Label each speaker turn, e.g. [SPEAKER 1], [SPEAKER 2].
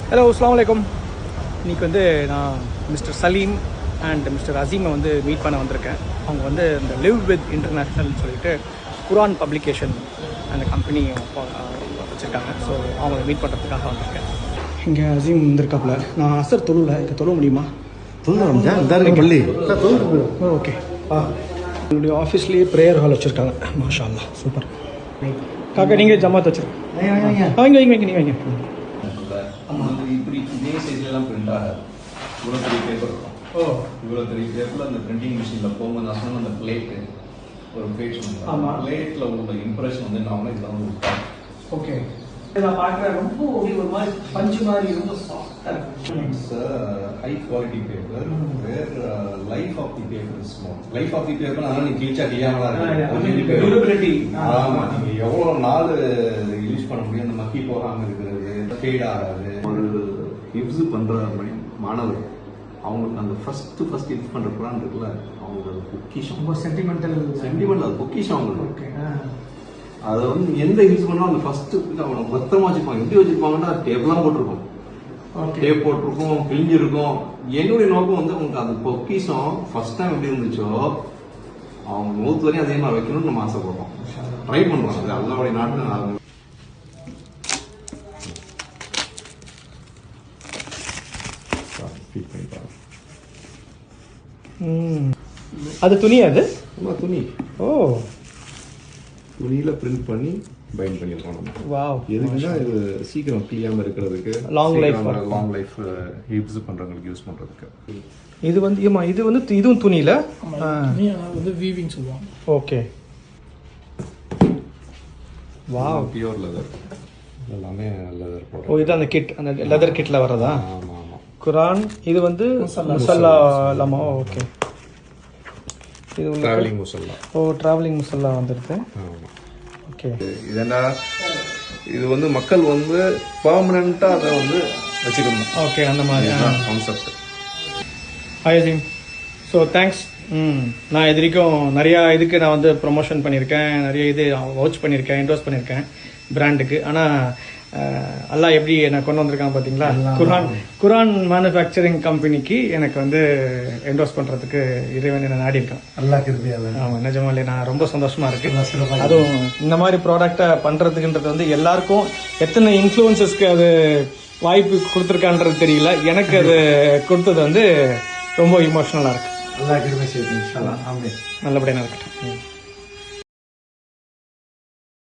[SPEAKER 1] Hello அஸ்ஸலாமு அலைக்கும். இன்றைக்கி வந்து நான் மிஸ்டர் சலீம் அண்ட் மிஸ்டர் அசீமை வந்து மீட் பண்ண வந்திருக்கேன். அவங்க வந்து இந்த லிவ் வித் இன்டர்நேஷ்னல்னு சொல்லிட்டு குரான் பப்ளிகேஷன் அந்த கம்பெனி வச்சுருக்காங்க. ஸோ அவங்கள மீட் பண்ணுறதுக்காக வந்திருக்கேன். இங்கே அசீம் வந்திருக்காப்புல. நான் அசர் தொழுல இங்கே தொழ முடியுமா?
[SPEAKER 2] பள்ளி
[SPEAKER 1] ஓகே. என்னுடைய ஆஃபீஸ்லேயே ப்ரேயர் ஹால் வச்சுருக்காங்க. மாஷா அல்லாஹ், சூப்பர். காக்கா நீங்கள் ஜமாத் வச்சுருக்கேன். வைங்க நீங்கள் வைங்க.
[SPEAKER 3] இப்படி இதே சைஸ்லாம் பிரிண்ட் ஆகாது. இவ்வளோ பெரிய பேப்பர் இருக்கும். இவ்வளோ பெரிய பேப்பரில் அந்த பிரிண்டிங் மிஷினில் போகும்போது நான் சொன்ன அந்த பிளேட்டு ஒரு பேஜ்
[SPEAKER 1] ஆமாம்,
[SPEAKER 3] பிளேட்டில் உள்ள இம்ப்ரெஷன் வந்து நான் இதில் வந்து விட்டேன்.
[SPEAKER 1] ஓகே. நான் பார்க்குறேன் ரொம்ப ஒரு மாதிரி பஞ்சு மாதிரி ரொம்ப சாஃப்டாக இருக்கு.
[SPEAKER 3] High quality paper where life of the paper is small. Life of the paper அதனால் நீங்கள் கிழிச்சா
[SPEAKER 1] டியூரபிலிட்டி.
[SPEAKER 3] ஆமாம், நீங்கள் எவ்வளோ நாள் யூஸ் பண்ண முடியும். அந்த மக்கி போகாமல் இருக்கிறது, ஃபேட் ஆகாது. ஒரு ஹிப்ஸ் பண்ணுற மாணவர் அவங்களுக்கு அந்த ஃபஸ்ட்டு ஹிப்ஸ் பண்ணுற குரான் இருக்குல்ல, அவங்களுக்கு அது பொக்கிஷம்.
[SPEAKER 1] ரொம்ப சென்டிமெண்டல்
[SPEAKER 3] அது பொக்கிஷம் அவங்களுக்கு.
[SPEAKER 1] ஓகே.
[SPEAKER 3] அதை வந்து எந்த யூஸ் பண்ணாலும் அந்த ஃபர்ஸ்ட் அவங்க பத்திரமா வச்சுப்பாங்க. எப்படி வச்சிருப்பாங்கன்னா டேப்லாம் போட்டிருக்கும், டேப் போட்டிருக்கும், கிழிஞ்சிருக்கும். என்னுடைய நோக்கம் வந்து உங்களுக்கு அந்த பொக்கிஷம் ஃபர்ஸ்ட் டைம் எப்படி இருந்துச்சோ அவங்க மூத்து வரையும் அதே மாதிரி வைக்கணும்னு நம்ம ஆசைப்படுறோம். ட்ரை பண்ணுறோம். அது அல்லாவுடைய நாட்டில்
[SPEAKER 1] அது துணி. அது
[SPEAKER 3] துணி.
[SPEAKER 1] ஓ,
[SPEAKER 3] துணியில பிரிண்ட் பண்ணி பைண்ட் பண்ணிருக்கோம் நம்ம.
[SPEAKER 1] வாவ்.
[SPEAKER 3] எதுக்குன்னா இது சீக்கிரம் கிளியாம இருக்கிறதுக்கு,
[SPEAKER 1] லாங்
[SPEAKER 3] லைஃப் யூஸ் பண்றவங்களுக்கு யூஸ் பண்றதுக்கு.
[SPEAKER 1] இது வந்து இது வந்து இதுவும் துணியில
[SPEAKER 4] வந்து வீவிங் சொல்லுவாங்க.
[SPEAKER 1] ஓகே. Wow,
[SPEAKER 3] pure leather. எல்லாமே லெதர் ப்ராடக்ட்.
[SPEAKER 1] ஓ, இது அந்த கிட், அந்த லெதர் கிட்ல வர்றதா?
[SPEAKER 3] ஆமா ஆமா.
[SPEAKER 1] குரான். இது வந்து முசல்லா லமா. ஓகே. இது
[SPEAKER 3] டிராவலிங் முசல்லா.
[SPEAKER 1] ஓ, டிராவலிங் முசல்லா வந்துருக்கு.
[SPEAKER 3] ஆமா.
[SPEAKER 1] ஓகே.
[SPEAKER 3] இது என்ன, இது வந்து மக்கள் வந்து பெர்மனண்டா அதை வந்து வச்சுக்கணும்.
[SPEAKER 1] ஓகே, அந்த மாதிரி
[SPEAKER 3] concept.
[SPEAKER 1] Hi Aseem. So thanks. நான் இது வரைக்கும் நிறையா இதுக்கு நான் வந்து ப்ரொமோஷன் பண்ணியிருக்கேன், நிறைய இது வாட்ச் பண்ணியிருக்கேன், என்டோஸ் பண்ணியிருக்கேன் பிராண்டுக்கு. ஆனால் அல்லாஹ் எப்படி என்னை கொண்டு வந்திருக்காங்க பார்த்தீங்களா? குரான் மேனுஃபேக்சரிங் கம்பெனிக்கு எனக்கு வந்து என்டோஸ் பண்ணுறதுக்கு இறைவன் என்ன நாடி இருக்கேன். ஆமாம், நிஜமாலே நான் ரொம்ப சந்தோஷமாக இருக்குது. அதுவும் இந்த மாதிரி ப்ராடக்டை பண்ணுறதுக்குன்றது வந்து எல்லாருக்கும் எத்தனை இன்ஃப்ளூயன்சஸ்க்கு அது வாய்ப்பு கொடுத்துருக்கான்றது தெரியல. எனக்கு அது கொடுத்தது வந்து ரொம்ப இமோஷனலாக இருக்குது. நல்லபடியாக இருக்கட்டும்.